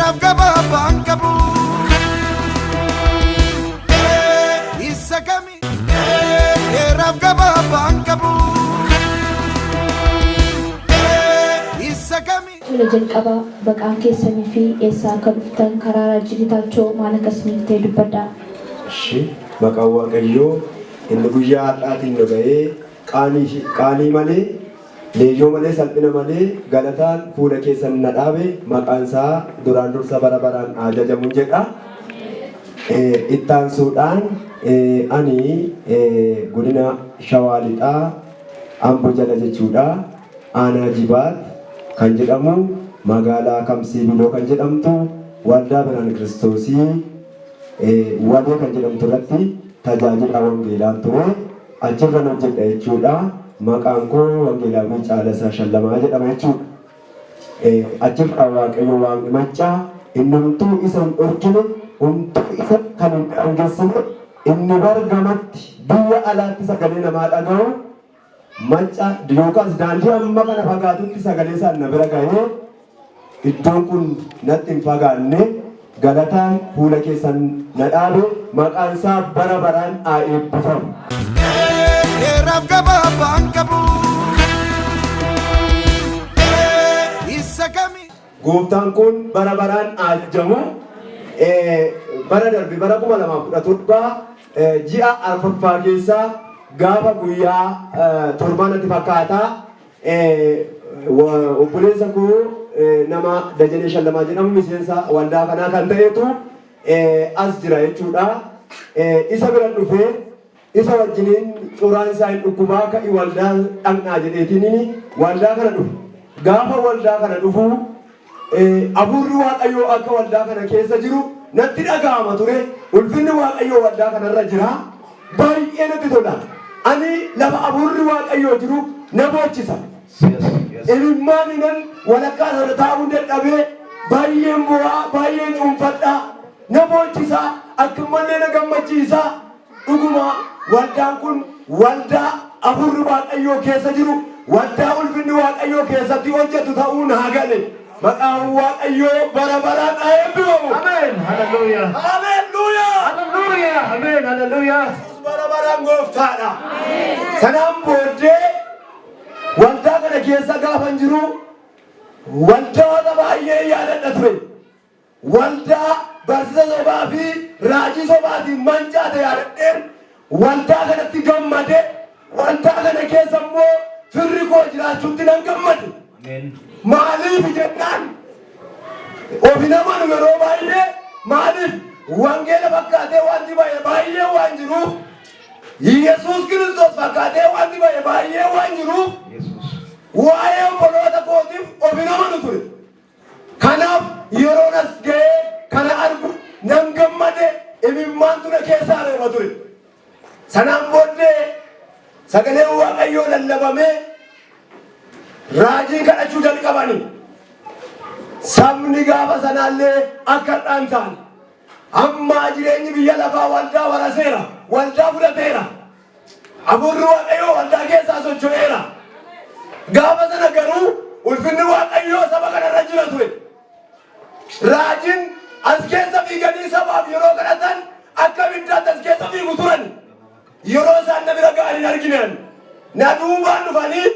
Rafgaba bankabu Isakami Rafgaba bankabu Isakami jalqaba baqaan keessanii fi eessaa akka dhuftan karaa raajilitaachoo maal akkasiniif ta'e dubbadhaa. Maqaan Waaqayyoo inni guyyaa har'aatiin nu ga'ee qaanii malee leeyyoo malee salphina malee galataan fuula keessan na dhaabe maqaan isaa duraan dursa bara baraan ajajamuun jedha. Ittaansuudhaan ani godina Shawaa Lixaa Amboo jala jechuudha. Aanaa Jibaat kan jedhamu magaalaa Kamsii Biloo kan jedhamtu waldaa Birhaan Kiristoosii wadee kan jedhamtu irratti tajaajila wangeelaa ture achirra hojjedha jechuudha. Maqaan koo Wangeelaa Caalasaa Shallamaa jedhama jechuudha. Achirra Waaqayyo waan machaa innumtuu isa hin dhorkine humtuu isa kan hin dhangeessine inni bargamatti biyya alaatti sagalee namaa dhaga'u macha yookaas daandii amma kana fagaatutti sagalee isaan na bira ga'ee iddoon kun natti hin fagaanne galataan fuula keessan na dhaabe maqaan isaa bara baraan haa eebbifamu. Rafgaba bankabu Isakami Gooftaan kun bara baraan ajajamu bara darbe bara 2017 ji'a arfaffaa keessaa gaafa guyyaa torbanatti fakkaata obboleessa koo nama Dajanee Shallamaa jedhamu miseensa waldaa kanaa kan ta'etu as jira jechuudha. Isa bira dhufee isa wajjiniin curaan isaa hin dhukkubaa ka'i waldaa dhaqnaa jedheetiin waldaa kana dhufu. Gaafa waldaa kana dhufu hafuurri Waaqayyoo akka waldaa kana keessa jiru natti dhaga'ama ture. Ulfinni Waaqayyoo waldaa kanarra jira. Baay'ee natti tola. Ani lafa hafuurri Waaqayyoo jiru na boochisa. Ilmaan nan walakkaa sana taa'uun dadhabee baay'een bu'aa baay'een cuunfadha. Na boochisa akkumallee na gammachiisa. Dhuguma waldaan kun waldaa hafuurri Waaqayyoo keessa jiru waldaa ulfinni Waaqayyoo keessatti hojjetu ta'uu naa gale. Maqaan Waaqayyoo bara baraan haa eebbifamu. Ameen. Hallelujah. Hallelujah. Hallelujah. Ameen. Hallelujah. Bara baraan gooftaadha. Sanaan booddee waldaa kana keessa gaafan jiru waldaa baay'ee yaadadha ture. Waldaa barsiisa sobaa fi raajii sobaatiin mancaate yaadadheen waldaa kanatti gammade waldaa kana keessa immoo firri koo jiraachuutti nan gammade. Maaliif jennaan ofi naman yeroo baay'ee maaliif wangeela fakkaatee wanti baay'ee waan jiruuf Yesuus Kiristoos fakkaatee wanti baay'ee waan jiruuf waa'ee obboloota kootiif ofi naman ture. Kanaaf yeroon as ga'ee kana argu nan gammade imimmaan ture keessaa reeba ture. Sanaan booddee sagaleen Waaqayyoo lallabamee raajii kadhachuu jalqabani. Sabni gaafa sanaallee akka dhaantaan amma jireenyi biyya lafaa waldaa waraseera waldaa fudhateera. Hafuurri Waaqayyoo waldaa keessaa socho'eera. Gaafa sana garuu ulfinni Waaqayyoo saba kanarra jira ture. Raajiin as keessa fiiganii sabaaf yeroo kadhatan akka biddaatti as keessa fiigu turan. Yeroo isaan na bira ga'anii arginan na duubaan dhufanii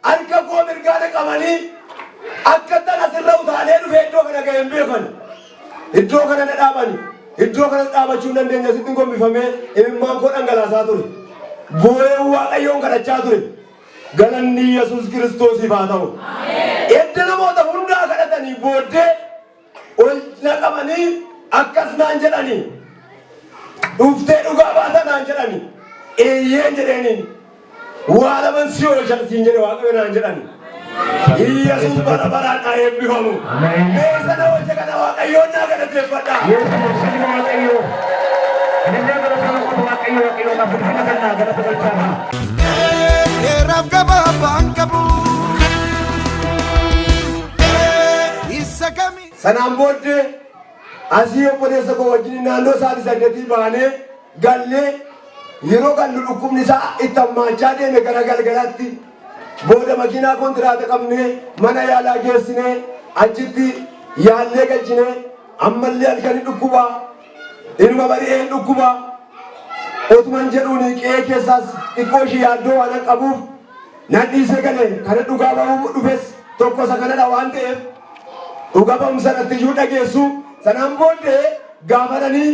harka koo mirgaana qabanii akka tan asirra utaalee dhufee iddoo kana ga'een beekan. Iddoo kana na dhaabani. Iddoo kana dhaabachuu hin dandeenya sitti gombifamee imimmaan koo dhangalaasaa ture. Boo'ee Waaqayyoon kadhachaa ture. Galanni Yesuus Kiristoosiif haa ta'u. Edda namoota hundaa kadhatanii booddee ol naqamanii akkas naan jedhanii dhuftee dhugaa baata naan jedhanii eeyyeen jedheeniin waa laman si oolchan siin jedhe Waaqayyo naan jedhanii. Yesuus bara baraan haa eebbifamu. Meeshaa na hojje kana Waaqayyoon naa galateeffadha. Rafgaba bankabu Isakami Sanaan booddee asii obboleessa koo wajjin naannoo sa'aatii 8 baanee gallee yeroo gallu dhukkubni isaa itti hammaachaa deeme gara galgalaatti booda makiinaa kontiraata qabnee mana yaalaa geessinee achitti yaallee galchinee ammallee halkanii dhukkuba ilma bari'een dhukkuba otuman jedhuuni qe'ee keessaas xiqqoo ishii yaaddoo waan qabuuf nan dhiisee galee kana dhugaa bahuu dhufes tokko isa kanadha waan ta'eef dhugaa bahuu sanatti iyyuu dhageessu sanaan booddee gaafatanii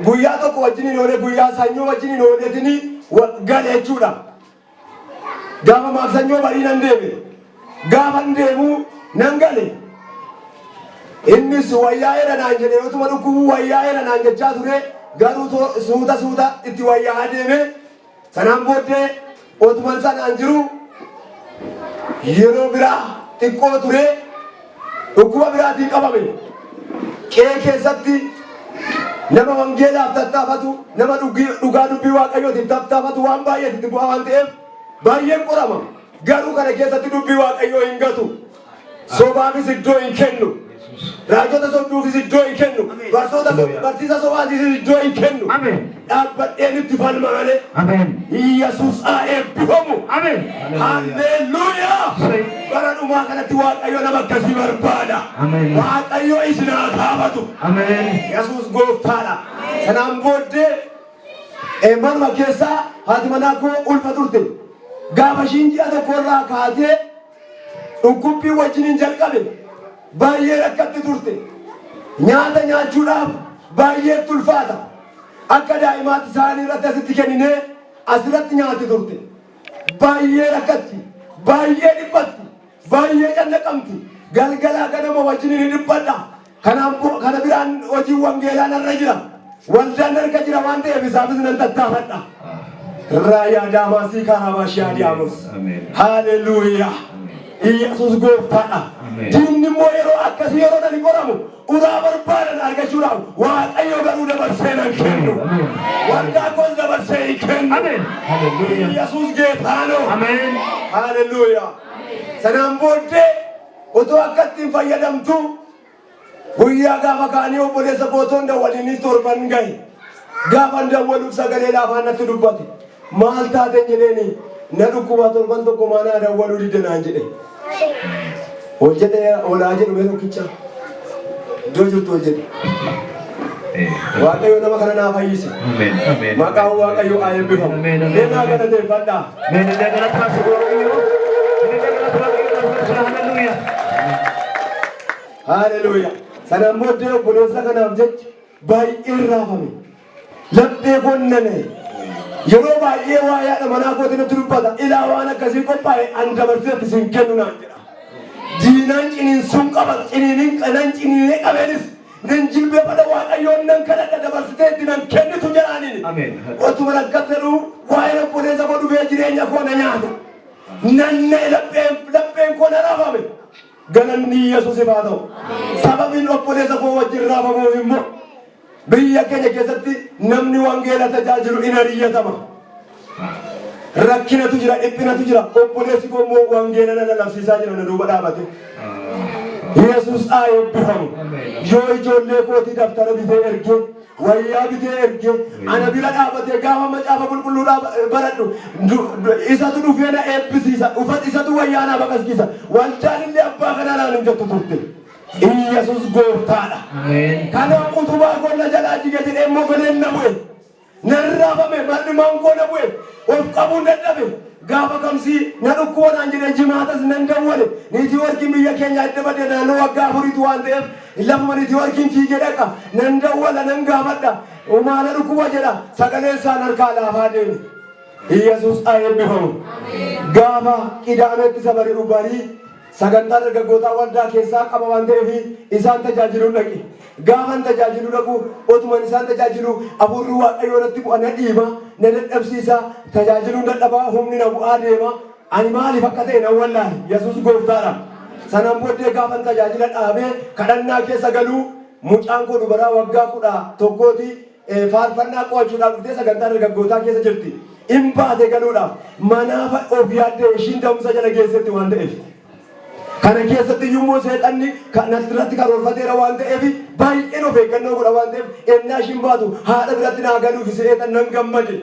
guyyaa tokko wajjiniin oolee guyyaa sanyoo wajjiniin ooleetini gale jechuudha. Gaafa maaksanyoo barii nan deeme gaafa deemu nan gale innis wayyaa era naan jedhe yootuma dhukkubuu wayyaa era naan jechaa ture garuu suuta itti wayyaa deeme sanaan booddee otuman sanaan jiru yeroo biraa xiqqoo ture dhukkuba biraatiin qabame qe'ee keessatti nama wangeelaaf tattaafatu nama dhugaa dubbii waaqayyootiin tattaafatu waan baay'eetti bu'aa waan ta'eef baay'een qorama garuu kana keessatti dubbii waaqayyoo hin gatu sobaafis iddoo hin kennu raajota sobduufis iddoo hin kennu barsiisa sobaatiifis iddoo hin kennu dhaabbadheen itti falma malee Yesuus haa eebbifamu halleluuyaa bara dhumaa kanatti waaqayyo nama akkasii barbaada waaqayyo isin haa kaafatu Yesuus gooftaadha sanaan booddee manuma keessaa haati manaa koo ulfa turte gaafa ishiin ji'a tokkorraa kaatee dhukkubbii wajjiniin jalqabe baay'ee rakkatti turte nyaata nyaachuudhaaf baay'ee ulfaata akka daa'imaatti isaanii irratti asitti kenninee asirratti nyaatti turte baay'ee rakkatti baay'ee dhiphatti baay'ee cannaqamti galgalaa ganama wajjiniin dhiphadha kana biraan hojii wangeelaa narra jira waldaan harka jira waan ta'eef isaafis nan tattaafadha raayyaa daamaasii kaaraabashiyaa diyaamos haleluuyaa Yesuus gooftaadha diinni immoo yeroo akkasii yeroo nani qoramu uraa barbaadan argachuudhaaf waaqayyo garuu dabarsee nan kennu waldaa koos dabarsee hin kennu Yesuus geetaanoo haleluuyaa sanaan booddee otoo akkattiin fayyadamtu guyyaa gaafa kaanii obboleessa kootoon dawwaliinis torban gahe gaafan dawwaluuf sagalee laafaan natti dubbate maal taate jedheeni na dhukkuba torban tokko maanaa dawwaluu didde naan jedhe ol jedhe olaa jedhu mee tokkicha iddoo jirtu ol jedhe waaqayyo nama kana naa fayyise maqaan waaqayyo haa eebbifamu deemaa galateeffadhaa haleluuyaa sanaan booddee obboleessa kanaaf jecha baay'ee raafame laphee konnane yeroo baay'ee waa yaada manaa kootiin itti dubbata ilaa waan akkasii qophaa'e an dabarsee itti siin kennu naan jedha diinaan ciniinsuun qaba ciniinan ciniinee qabeenis nan jilbeeffadha waaqayyoon nan kadhadha dabarsitee itti nan kennitu jedhaaniin otuma akkas jedhu waa'ee obboleessa koo dhufee jireenya koo na nyaata nannee lapheen koo na raafame galanni Yesuus haa ta'u sababiin obboleessa koo wajjin raafamuuf immoo biyya keenya keessatti namni wangeela tajaajilu in ariyyatama rakkinatu jira dhiphinatu jira obboleessi koo immoo wangeela na labsiisaa jira na duuba dhaabate Yesuus haa eebbifamu yoo ijoollee kootii daftara bitee ergee wayyaa bitee ergee ana bira dhaabatee gaafa macaafa qulqulluu baradhu isatu dhufee na eebbisiisa isatu wayyaa na baqaskiisa waldaan illee abbaa kanaa naan hin jettu turte Yesuus gooftaadha kana utubaa konna jalaa jige jedhee immoo goleen na bu'e nan raafame mar'imaan koo na bu'e of qabuun dadhabe gaafa kamsii na dhukkuba naan jedhee jimaatas nan dawwale niitii warqiin biyya keenya adda badee naannoo waggaa afuriitu waan ta'eef lafuma niitii warqiin fiigee dhaqa nan dawwala nan gaafadha maala dhukkuba jedha sagalee isaan harkaa laafaa deeme Yesuus haa eebbifamu gaafa qidaameetti sabari dhubarii sagantaa dargaggootaa waldaa keessaa qaba waan ta'eef isaan tajaajiluu dhaqe gaafan tajaajiluu dhaqu otuman isaan tajaajilu afuurri waaqayyoo natti bu'a na dhiiba na dadhabsiisa tajaajiluu dadhabaa humni na bu'aa deema ani maaliif akka ta'e nan wallaale Yesuus gooftaadha sanaan booddee gaafan tajaajila dhaabee kadhannaa keessa galuu mucaan koo dubaraa waggaa 11 faarfannaa qo'achuudhaaf dhuftee sagantaa dargaggootaa keessa jirti in baate galuudhaaf manaaf of yaaddee ishiin da'umsa jala geessetti waan ta'eef kana keessatti yommuu seexanni kanatti karoorfateera waan ta'eef baay'een of eeggannoo godha waan ta'eef ennaa ishiin baatu haadha biratti naa galuuf seexan nan gammade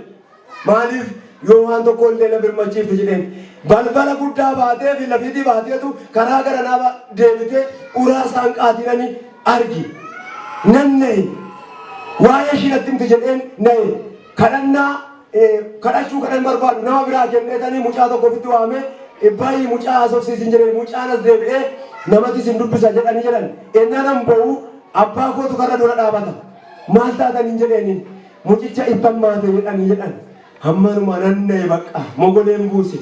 maaliif Yohan tokko illee na birmachiifte jedheen balbala guddaa baatee fi lafiitii baateetu karaa gara nama deebitee uraa saanqaatiin argi nannae waa'ee ishiinatti himte jedheen nae kadhachuu kadhan barbaadu nama biraa kenneetanii mucaa tokko ofitti waamee baay'ee mucaa haasofsiisin jedheen mucaan as deebi'ee namatti isin dubbisa jedhanii jedhan ennaan bo'u abbaa kootu karra dura dhaabata maal taataniin jedheeniin mucicha ibban maate jedhanii jedhan hammanuma nannae baqqa mogoleen buuse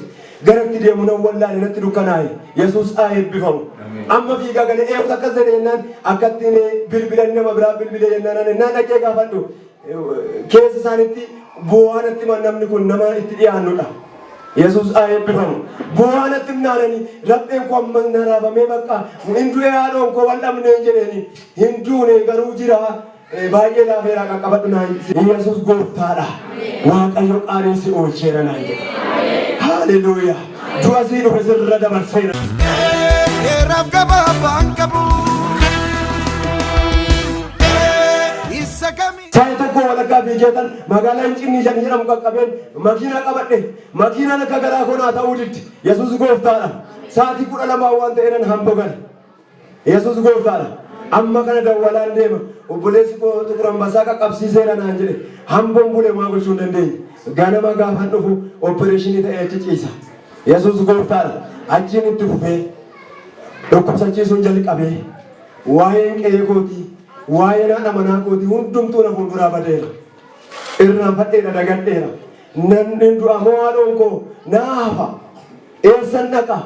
garatti deemu nan wallaale natti dukkanaa'e Yesuus haa eebbifamu amma fiigaa galee eegutu akkas jedhe jennaan akkattiin bilbilan nama biraa bilbilee jennaan ennaan dhaqee gaafadhu keessa isaanitti bu'aanatti namni kun nama itti dhiyaannudha Yesuus haa eebbifamu bu'aanatti himnaananii rapheen koo amma naraafamee baqqa hindu'ee haadhoon koo wal dhabneen jedheeni hinduune garuu jira baay'ee laafeeraa qaqqabadhu naan Yesuus gooftaadha Waaqayyo qaanessi oolcheera naan jedhe Hallelujah du'a sii dhufe sirra dabarseera Raf gabaabaan qabu isa kami Saya tokko walakkaa fiigeetan magaalaa Hincinni jedhamu qaqqabeen makiinaa qabadhe makiinaan akka garaa konaa ta'uu diddi Yesuus gooftaadha sa'aatii 12 waan ta'eedhaan hambogan Yesuus gooftaadha amma kana dawwalaan deema obboleessi koo Xuqur Ambassaa qaqqabsiiseera naan jedhe hamboon bulee maa gochuu hin dandeenye ganama gaafan dhufu opereeshinii ta'ee achi ciisa Yesuus gooftaadha achiin itti fufee dhukkubsachiisuun jalqabee waa'een qe'ee kootii waa'ee haadha manaa kootii hundumtuu na fuulduraa badeera irraanfadheera dagadheera namni du'a moo haadhoon koo naafa eessan dhaqa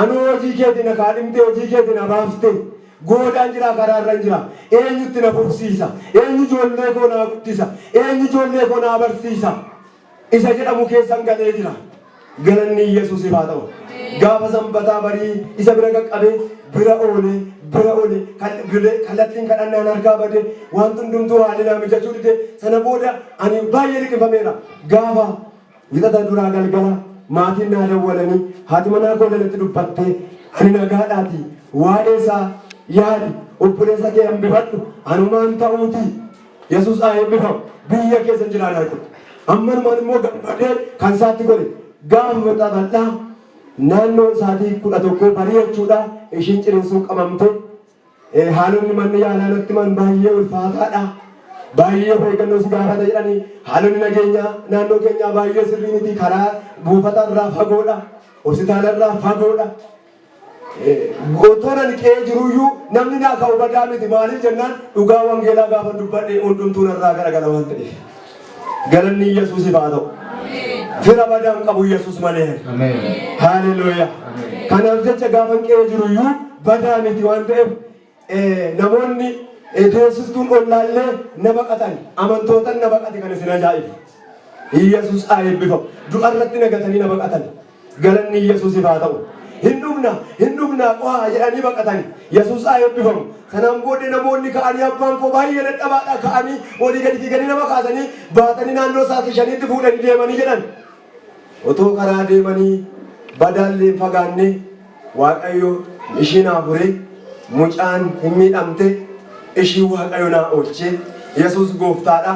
anoo hojii keetiin na kaadhimtee hojii keetiin na baaftee goodaan jira karaarra jira eenyutti na fufsiisa eenyu ijoollee koo naa guddisa eenyu ijoollee koo naa barsiisa isa jedhamu keessan galee jira galanni Yesuusiif haa ta'u gaafa sanbataa barii isa bira qaqqabee bira oole kallattiin kadhannaan harkaa bade waan hundumtuu haalli mijachuu dide sana booda ani baay'ee liqifameera gaafa wixata duraa galgala maatiin naa dawwalanii haati manaa koo natti dubbatte ani nagaadhaati waa'ee isaa yaadi obboleessa kee hambifadhu anumaan ta'uuti Yesuus haa eebbifamu biyya keessa jiraan argu ammanumaan immoo gammadee kan isaatti godhe gaafa bal'aa naannoo isaatii 11 barii jechuudha ishiin ciniinsuun qabamte haalonni manni yaalaa natti man baay'ee ulfaataadha baay'ee eeggannoo si gaafata jedhanii haalonni nageenyaa naannoo keenyaa baay'ee sirrii miti karaa buufata irraa fagoodha hospitaala irraa fagoodha gootoonan qe'ee jiruyyuu namni naa ka'u badaa miti maaliif jennaan dhugaa wangeelaa gaafa dubbadhe hundumtuun irraa garagala waan ta'eef galanni Yesuusiif haa ta'u fira badaan qabu Yesuus malee Hallelujah kanaaf jecha gaafa qe'ee jiruyyuu badaa miti waan ta'eef namoonni deessistuun ollaallee na baqatan amantootan na baqate kan isin ajaa'ibu Yesuus haa eebbifamu du'a irratti nagatanii na baqatan galanni Yesuusiif haa ta'u hin dhumna qohaa jedhanii baqatanii Yesuus haa eebbifamu sanaan booddee namoonni ka'anii abbaan koo baay'ee dadhabaadha ka'anii walii gadi fiiganii nama kaasanii baatanii naannoo sa'aatii 5tti fuudhanii deemanii jedhan otoo karaa deemanii badaallee fagaanne Waaqayyo ishii naa fure mucaan hin miidhamte ishii Waaqayyo naa oolche Yesuus gooftaadha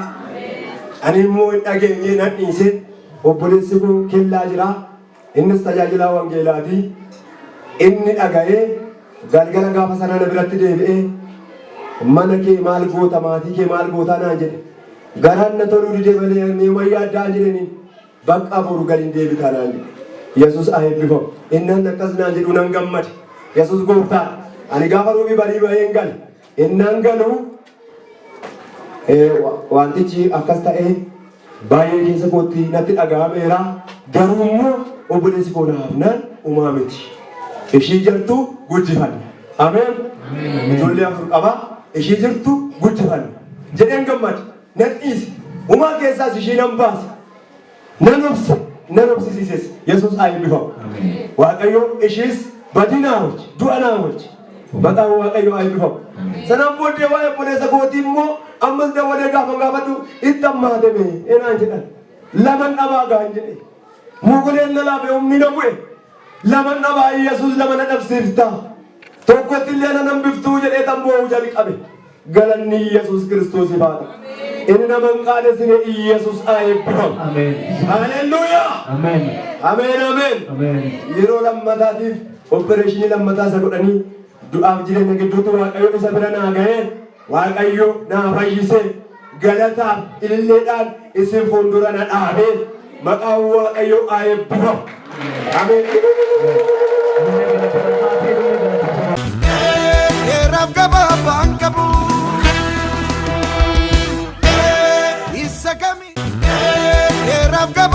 ani immoo dhageenye nan dhiise obboleessi koo kellaa jira innis tajaajilaa wangeelaati inni dhaga'ee galgala gaafa sana na biratti deebi'ee mana kee maal goota maatii kee maal goota naan jedhe garaan na toluu didee malee mee wayyaa addaa jedhaniin bakka boru galiin deebitaa naan jedhe Yesuus haa eebbifamu innaan akkas naan jedhu nan gammade Yesuus gooftaa ani gaafa ruubii barii baheen gale innaan galuu wantichi akkas ta'ee baay'ee keessa kootti natti dhaga'ameera garuu immoo obboleessi koo naaf naan uumaa miti ishii jirtu guddifanne ameen ijoollee 4 qaba ishii jirtu guddifanne jedheen gammade nan dhiise uumaa keessaas ishii nan baase nan obsisiises Yesuus haa eebbifamu Waaqayyo ishiis badinaa wajji du'a naa wajji maqaan Waaqayyo haa eebbifamu sanaan booddee waa'ee obboleessa kootii immoo ammas dawalee gaafa gaafadhu itti ammaatame enaan jedhan laman dhabaa gaan jedhe muguleen na laafe humni na bu'e laman dhabaa Yesuus lama na dhabsiifta tokkotti illee na hambiftuu jedhee tamboo'uu jalqabe galanni Yesuus Kiristoosiif haa ta'u inni nama hin qaadessine Yesuus haa eebbifamu Hallelujah Amen. Amen. Amen. Amen. Yeroo lammataatiif opereeshinii lammataa isa godhanii du'aaf jireenya gidduutti Waaqayyo isa bira naa ga'ee Waaqayyo naa fayyise galataaf ililleedhaan isin fuuldura na dhaabee maqaan Waaqayyo haa eebbifamu. Amen. Raaf gabaabaan qabu isa kami raaf gabaabaan